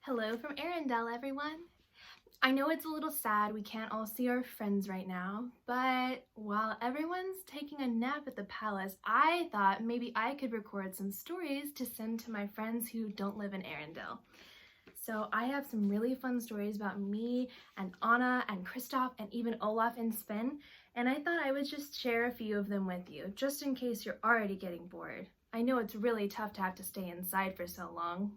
Hello from Arendelle, everyone. I know it's a little sad we can't all see our friends right now, but while everyone's taking a nap at the palace, I thought maybe I could record some stories to send to my friends who don't live in Arendelle. So I have some really fun stories about me and Anna and Kristoff and even Olaf and Sven, and I thought I would just share a few of them with you, just in case you're already getting bored. I know it's really tough to have to stay inside for so long.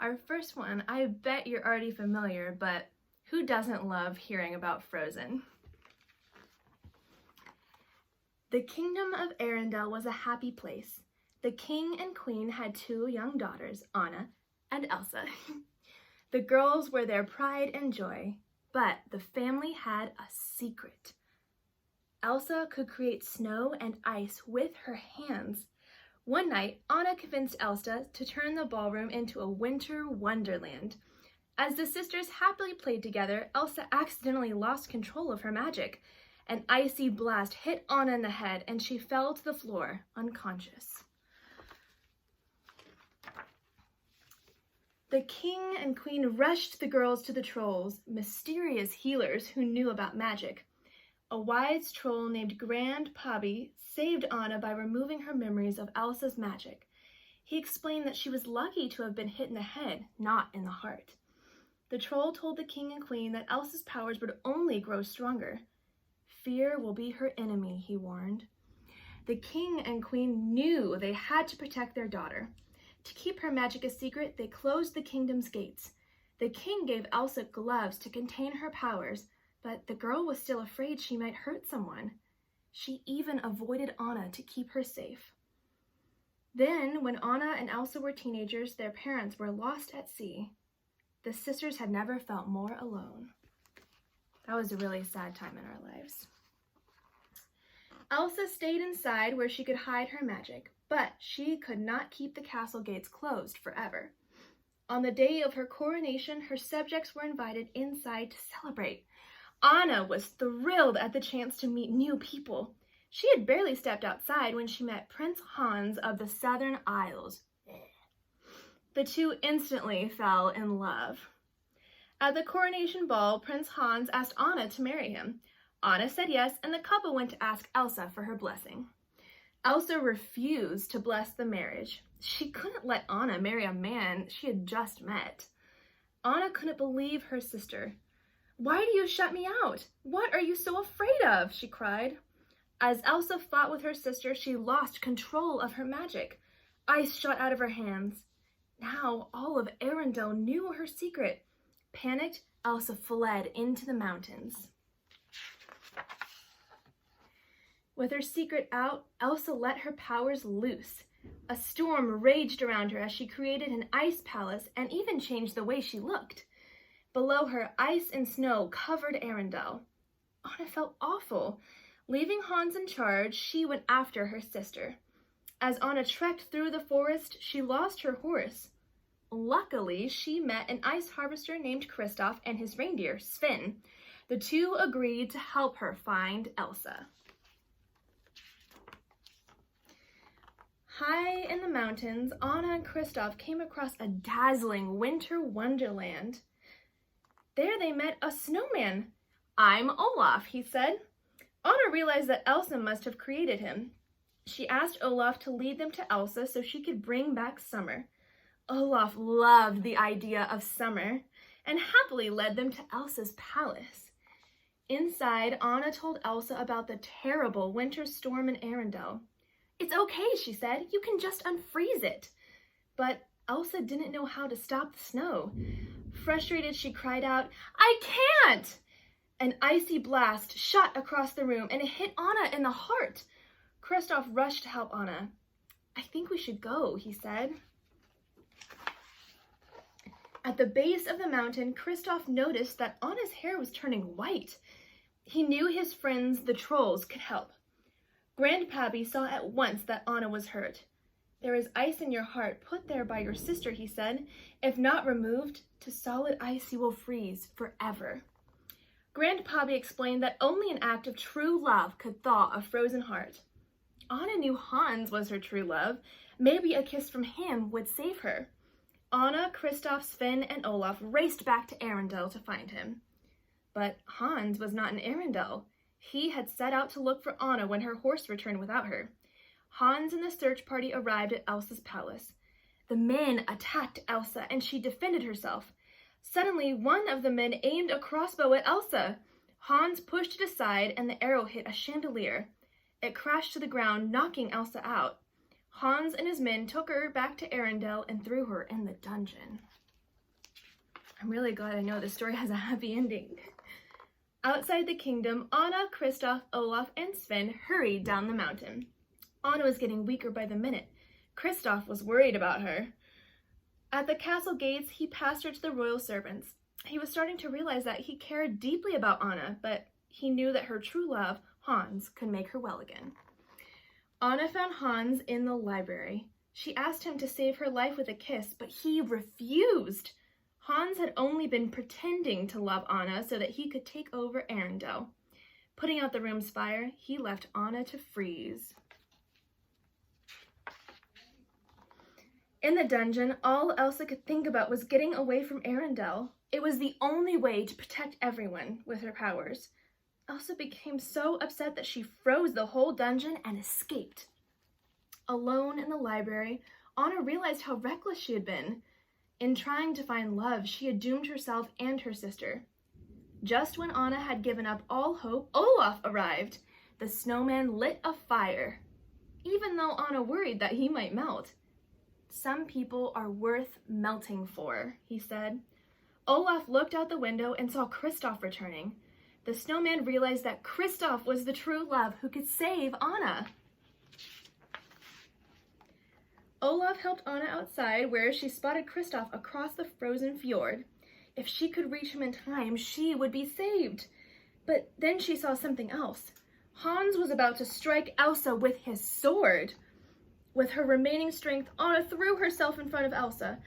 Our first one, I bet you're already familiar, but who doesn't love hearing about Frozen? The kingdom of Arendelle was a happy place. The king and queen had two young daughters, Anna and Elsa. The girls were their pride and joy, but the family had a secret. Elsa could create snow and ice with her hands. One night, Anna convinced Elsa to turn the ballroom into a winter wonderland. As the sisters happily played together, Elsa accidentally lost control of her magic. An icy blast hit Anna in the head, and she fell to the floor, unconscious. The king and queen rushed the girls to the trolls, mysterious healers who knew about magic. A wise troll named Grandpappy saved Anna by removing her memories of Elsa's magic. He explained that she was lucky to have been hit in the head, not in the heart. The troll told the king and queen that Elsa's powers would only grow stronger. Fear will be her enemy, he warned. The king and queen knew they had to protect their daughter. To keep her magic a secret, they closed the kingdom's gates. The king gave Elsa gloves to contain her powers, but the girl was still afraid she might hurt someone. She even avoided Anna to keep her safe. Then, when Anna and Elsa were teenagers, their parents were lost at sea. The sisters had never felt more alone. That was a really sad time in our lives. Elsa stayed inside where she could hide her magic, but she could not keep the castle gates closed forever. On the day of her coronation, her subjects were invited inside to celebrate. Anna was thrilled at the chance to meet new people. She had barely stepped outside when she met Prince Hans of the Southern Isles. The two instantly fell in love. At the coronation ball, Prince Hans asked Anna to marry him. Anna said yes, and the couple went to ask Elsa for her blessing. Elsa refused to bless the marriage. She couldn't let Anna marry a man she had just met. Anna couldn't believe her sister. "Why do you shut me out? What are you so afraid of?" she cried. As Elsa fought with her sister, she lost control of her magic. Ice shot out of her hands. Now all of Arendelle knew her secret. Panicked, Elsa fled into the mountains. With her secret out, Elsa let her powers loose. A storm raged around her as she created an ice palace and even changed the way she looked. Below her, ice and snow covered Arendelle. Anna felt awful. Leaving Hans in charge, she went after her sister. As Anna trekked through the forest, she lost her horse. Luckily, she met an ice harvester named Kristoff and his reindeer, Sven. The two agreed to help her find Elsa. High in the mountains, Anna and Kristoff came across a dazzling winter wonderland. There they met a snowman. "I'm Olaf," he said. Anna realized that Elsa must have created him. She asked Olaf to lead them to Elsa so she could bring back summer. Olaf loved the idea of summer and happily led them to Elsa's palace. Inside, Anna told Elsa about the terrible winter storm in Arendelle. "It's okay," she said. "You can just unfreeze it." But Elsa didn't know how to stop the snow. Frustrated, she cried out, "I can't!" An icy blast shot across the room and it hit Anna in the heart. Kristoff rushed to help Anna. "I think we should go," he said. At the base of the mountain, Kristoff noticed that Anna's hair was turning white. He knew his friends, the trolls, could help. Grandpappy saw at once that Anna was hurt. "There is ice in your heart put there by your sister," he said. "If not removed, to solid ice you will freeze forever." Grandpappy explained that only an act of true love could thaw a frozen heart. Anna knew Hans was her true love. Maybe a kiss from him would save her. Anna, Kristoff, Sven, and Olaf raced back to Arendelle to find him. But Hans was not in Arendelle. He had set out to look for Anna when her horse returned without her. Hans and the search party arrived at Elsa's palace. The men attacked Elsa, and she defended herself. Suddenly, one of the men aimed a crossbow at Elsa. Hans pushed it aside, and the arrow hit a chandelier. It crashed to the ground, knocking Elsa out. Hans and his men took her back to Arendelle and threw her in the dungeon. I'm really glad I know this story has a happy ending. Outside the kingdom, Anna, Kristoff, Olaf, and Sven hurried down the mountain. Anna was getting weaker by the minute. Kristoff was worried about her. At the castle gates, he passed her to the royal servants. He was starting to realize that he cared deeply about Anna, but he knew that her true love, Hans, could make her well again. Anna found Hans in the library. She asked him to save her life with a kiss, but he refused. Hans had only been pretending to love Anna so that he could take over Arendelle. Putting out the room's fire, he left Anna to freeze. In the dungeon, all Elsa could think about was getting away from Arendelle. It was the only way to protect everyone with her powers. Elsa became so upset that she froze the whole dungeon and escaped. Alone in the library, Anna realized how reckless she had been. In trying to find love, she had doomed herself and her sister. Just when Anna had given up all hope, Olaf arrived. The snowman lit a fire, even though Anna worried that he might melt. "Some people are worth melting for," he said. Olaf looked out the window and saw Kristoff returning. The snowman realized that Kristoff was the true love who could save Anna. Olaf helped Anna outside, where she spotted Kristoff across the frozen fjord. If she could reach him in time, she would be saved. But then she saw something else. Hans was about to strike Elsa with his sword. With her remaining strength, Anna threw herself in front of Elsa.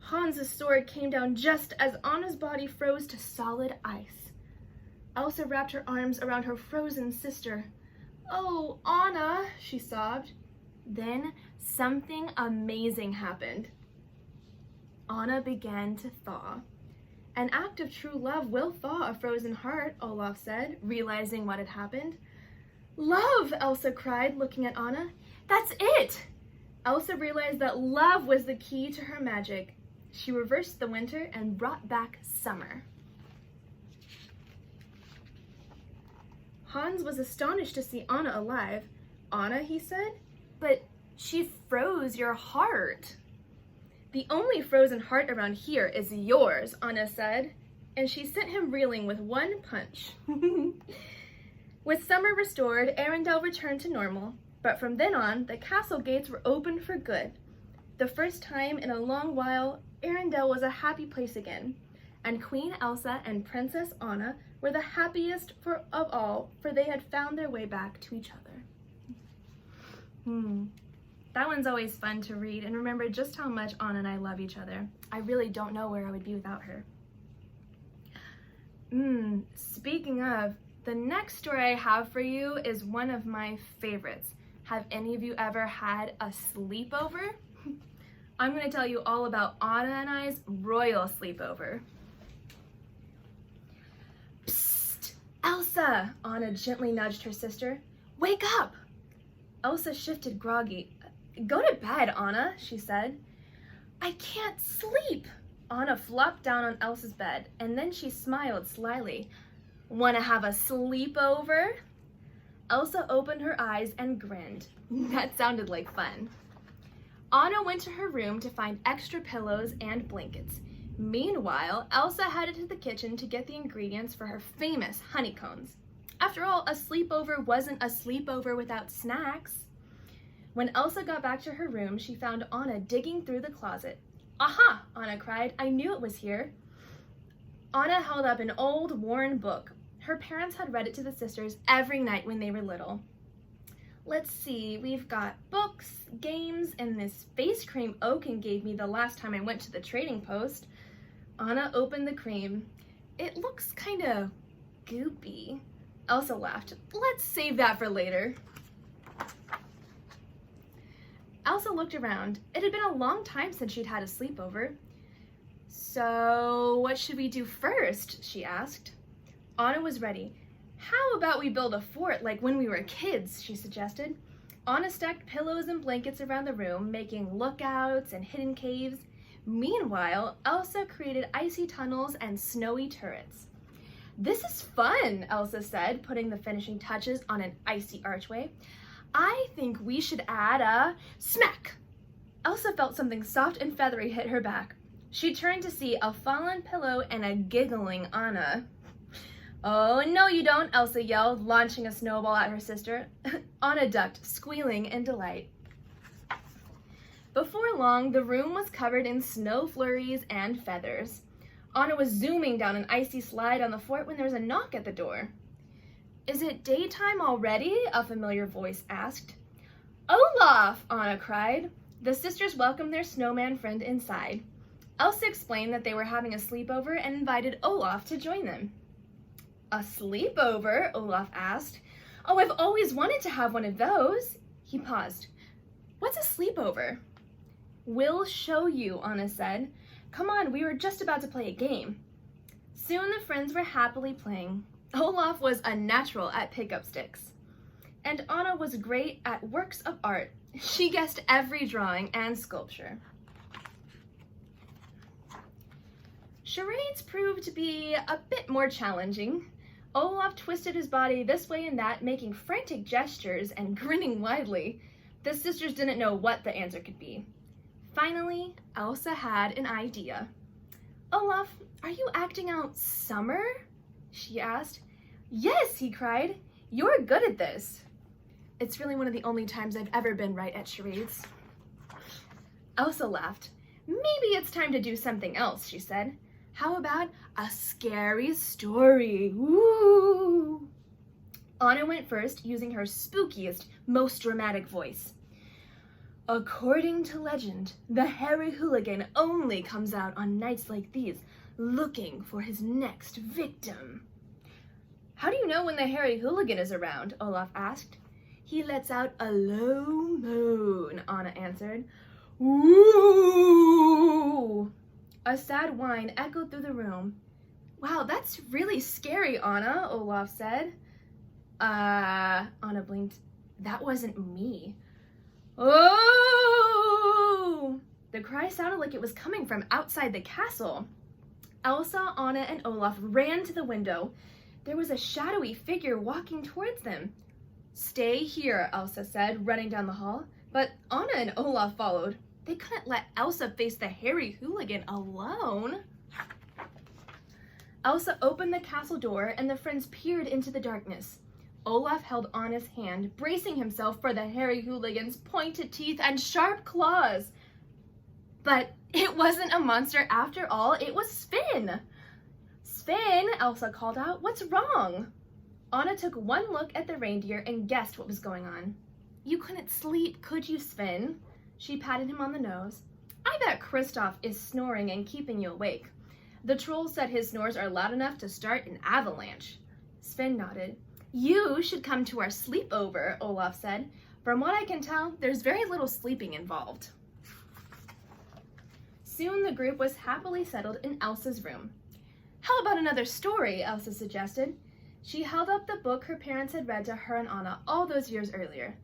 Hans's sword came down just as Anna's body froze to solid ice. Elsa wrapped her arms around her frozen sister. "Oh, Anna," she sobbed. Then something amazing happened. Anna began to thaw. "An act of true love will thaw a frozen heart," Olaf said, realizing what had happened. "Love!" Elsa cried, looking at Anna. "That's it!" Elsa realized that love was the key to her magic. She reversed the winter and brought back summer. Hans was astonished to see Anna alive. "Anna," he said, "but she froze your heart." "The only frozen heart around here is yours," Anna said, and she sent him reeling with one punch. With summer restored, Arendelle returned to normal, but from then on, the castle gates were opened for good. The first time in a long while, Arendelle was a happy place again, and Queen Elsa and Princess Anna were the happiest of all, for they had found their way back to each other. That one's always fun to read and remember just how much Anna and I love each other. I really don't know where I would be without her. Speaking of, the next story I have for you is one of my favorites. Have any of you ever had a sleepover? I'm going to tell you all about Anna and I's royal sleepover. "Psst, Elsa!" Anna gently nudged her sister. "Wake up!" Elsa shifted groggy. "Go to bed, Anna," she said. "I can't sleep." Anna flopped down on Elsa's bed, and then she smiled slyly. "Want to have a sleepover?" Elsa opened her eyes and grinned. That sounded like fun. Anna went to her room to find extra pillows and blankets. Meanwhile, Elsa headed to the kitchen to get the ingredients for her famous honeycombs. After all, a sleepover wasn't a sleepover without snacks. When Elsa got back to her room, she found Anna digging through the closet. "Aha!" Anna cried. "I knew it was here." Anna held up an old, worn book. Her parents had read it to the sisters every night when they were little. "Let's see, we've got books, games, and this face cream Oaken gave me the last time I went to the trading post." Anna opened the cream. "It looks kind of goopy." Elsa laughed. "Let's save that for later." Elsa looked around. It had been a long time since she'd had a sleepover. "So, what should we do first?" she asked. Anna was ready. "How about we build a fort like when we were kids?" she suggested. Anna stacked pillows and blankets around the room, making lookouts and hidden caves. Meanwhile, Elsa created icy tunnels and snowy turrets. "This is fun," Elsa said, putting the finishing touches on an icy archway. "I think we should add a smack." Elsa felt something soft and feathery hit her back. She turned to see a fallen pillow and a giggling Anna. "Oh, no you don't," Elsa yelled, launching a snowball at her sister. Anna ducked, squealing in delight. Before long, the room was covered in snow flurries and feathers. Anna was zooming down an icy slide on the fort when there was a knock at the door. "Is it daytime already?" a familiar voice asked. "Olaf!" Anna cried. The sisters welcomed their snowman friend inside. Elsa explained that they were having a sleepover and invited Olaf to join them. "A sleepover?" Olaf asked. "Oh, I've always wanted to have one of those." He paused. "What's a sleepover?" "We'll show you," Anna said. "Come on, we were just about to play a game." Soon the friends were happily playing. Olaf was a natural at pickup sticks, and Anna was great at works of art. She guessed every drawing and sculpture. Charades proved to be a bit more challenging. Olaf twisted his body this way and that, making frantic gestures and grinning widely. The sisters didn't know what the answer could be. Finally, Elsa had an idea. "Olaf, are you acting out summer?" she asked. "Yes," he cried. "You're good at this." It's really one of the only times I've ever been right at charades. Elsa laughed. "Maybe it's time to do something else," she said. "How about a scary story?" Woo! Anna went first, using her spookiest, most dramatic voice. "According to legend, the hairy hooligan only comes out on nights like these, looking for his next victim." "How do you know when the hairy hooligan is around?" Olaf asked. "He lets out a low moan," Anna answered. "Woo!" A sad whine echoed through the room. "Wow, that's really scary, Anna," Olaf said. Anna blinked. "That wasn't me." "Oh!" The cry sounded like it was coming from outside the castle. Elsa, Anna, and Olaf ran to the window. There was a shadowy figure walking towards them. "Stay here," Elsa said, running down the hall. But Anna and Olaf followed. They couldn't let Elsa face the hairy hooligan alone. Elsa opened the castle door and the friends peered into the darkness. Olaf held Anna's hand, bracing himself for the hairy hooligan's pointed teeth and sharp claws. But it wasn't a monster after all, it was Sven. "Sven," Elsa called out, "what's wrong?" Anna took one look at the reindeer and guessed what was going on. "You couldn't sleep, could you, Sven?" She patted him on the nose. "I bet Kristoff is snoring and keeping you awake. The troll said his snores are loud enough to start an avalanche." Sven nodded. "You should come to our sleepover," Olaf said. "From what I can tell, there's very little sleeping involved." Soon the group was happily settled in Elsa's room. "How about another story?" Elsa suggested. She held up the book her parents had read to her and Anna all those years earlier.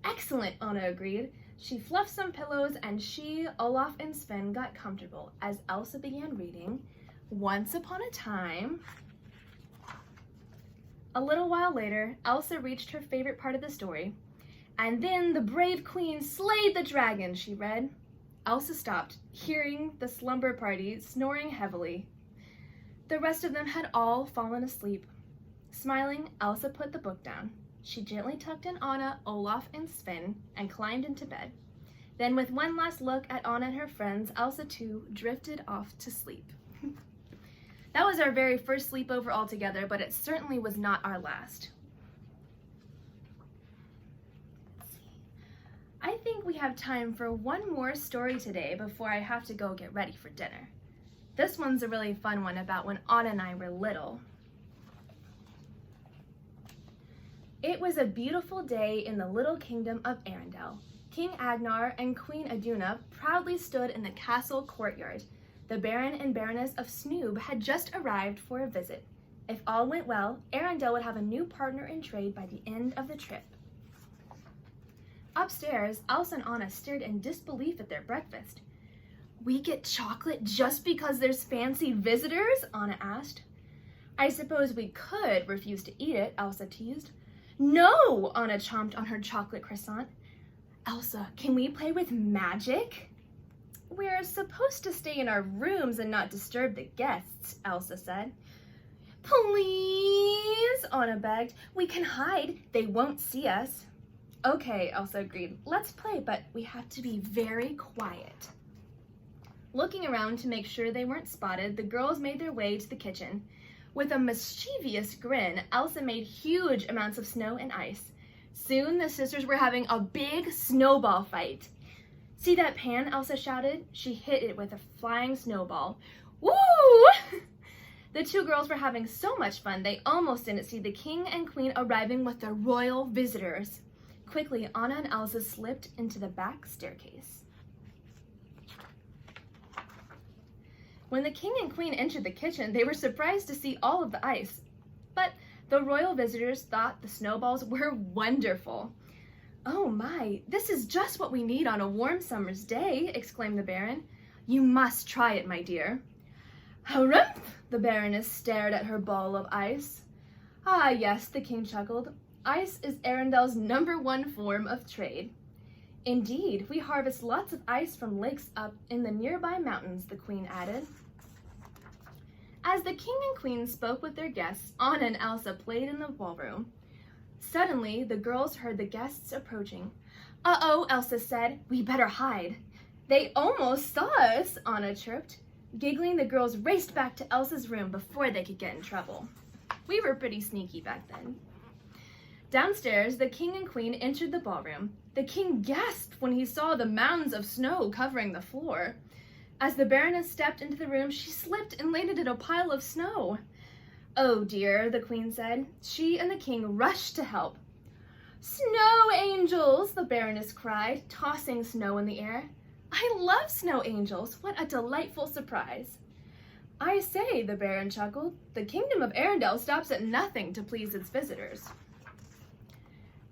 "Excellent," Anna agreed. She fluffed some pillows and she, Olaf, and Sven got comfortable as Elsa began reading Once Upon a Time. A little while later, Elsa reached her favorite part of the story. "And then the brave queen slayed the dragon," she read. Elsa stopped, hearing the slumber party snoring heavily. The rest of them had all fallen asleep. Smiling, Elsa put the book down. She gently tucked in Anna, Olaf, and Sven and climbed into bed. Then with one last look at Anna and her friends, Elsa too drifted off to sleep. That was our very first sleepover all together, but it certainly was not our last. I think we have time for one more story today before I have to go get ready for dinner. This one's a really fun one about when Anna and I were little. It was a beautiful day in the little kingdom of Arendelle. King Agnar and Queen Iduna proudly stood in the castle courtyard. The Baron and Baroness of Snoob had just arrived for a visit. If all went well, Arendelle would have a new partner in trade by the end of the trip. Upstairs, Elsa and Anna stared in disbelief at their breakfast. "We get chocolate just because there's fancy visitors?" Anna asked. "I suppose we could refuse to eat it," Elsa teased. "No!" Anna chomped on her chocolate croissant. "Elsa, can we play with magic?" "We're supposed to stay in our rooms and not disturb the guests," Elsa said. "Please," Anna begged. "We can hide. They won't see us." "Okay," Elsa agreed. "Let's play, but we have to be very quiet." Looking around to make sure they weren't spotted, the girls made their way to the kitchen. With a mischievous grin, Elsa made huge amounts of snow and ice. Soon the sisters were having a big snowball fight. "See that pan?" Elsa shouted. She hit it with a flying snowball. Woo! The two girls were having so much fun they almost didn't see the king and queen arriving with their royal visitors. Quickly, Anna and Elsa slipped into the back staircase. When the king and queen entered the kitchen, they were surprised to see all of the ice. But the royal visitors thought the snowballs were wonderful. "Oh my, this is just what we need on a warm summer's day," exclaimed the Baron. "You must try it, my dear." "Harumph!" The Baroness stared at her ball of ice. "Ah yes," the king chuckled. "Ice is Arendelle's #1 form of trade." "Indeed, we harvest lots of ice from lakes up in the nearby mountains," the queen added. As the king and queen spoke with their guests, Anna and Elsa played in the ballroom. Suddenly, the girls heard the guests approaching. "Uh-oh," Elsa said. "We better hide." "They almost saw us," Anna chirped. Giggling, the girls raced back to Elsa's room before they could get in trouble. We were pretty sneaky back then. Downstairs, the king and queen entered the ballroom. The king gasped when he saw the mounds of snow covering the floor. As the Baroness stepped into the room, she slipped and landed in a pile of snow. "Oh dear," the queen said. She and the king rushed to help. "Snow angels!" the Baroness cried, tossing snow in the air. "I love snow angels! What a delightful surprise!" "I say," the Baron chuckled, "the kingdom of Arendelle stops at nothing to please its visitors."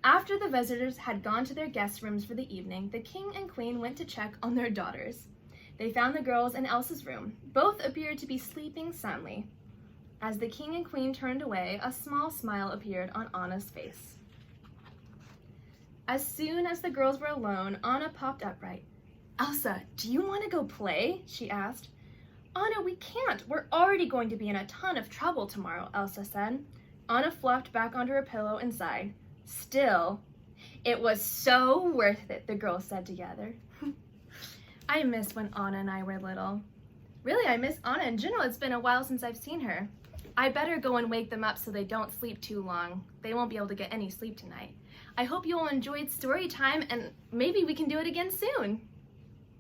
After the visitors had gone to their guest rooms for the evening, the king and queen went to check on their daughters. They found the girls in Elsa's room. Both appeared to be sleeping soundly. As the king and queen turned away, a small smile appeared on Anna's face. As soon as the girls were alone, Anna popped upright. "Elsa, do you want to go play?" she asked. "Anna, we can't. We're already going to be in a ton of trouble tomorrow," Elsa said. Anna flopped back onto her pillow and sighed. Still, it was so worth it, the girls said together. I miss when Anna and I were little. Really, I miss Anna in general. It's been a while since I've seen her. I better go and wake them up so they don't sleep too long. They won't be able to get any sleep tonight. I hope you all enjoyed story time, and maybe we can do it again soon.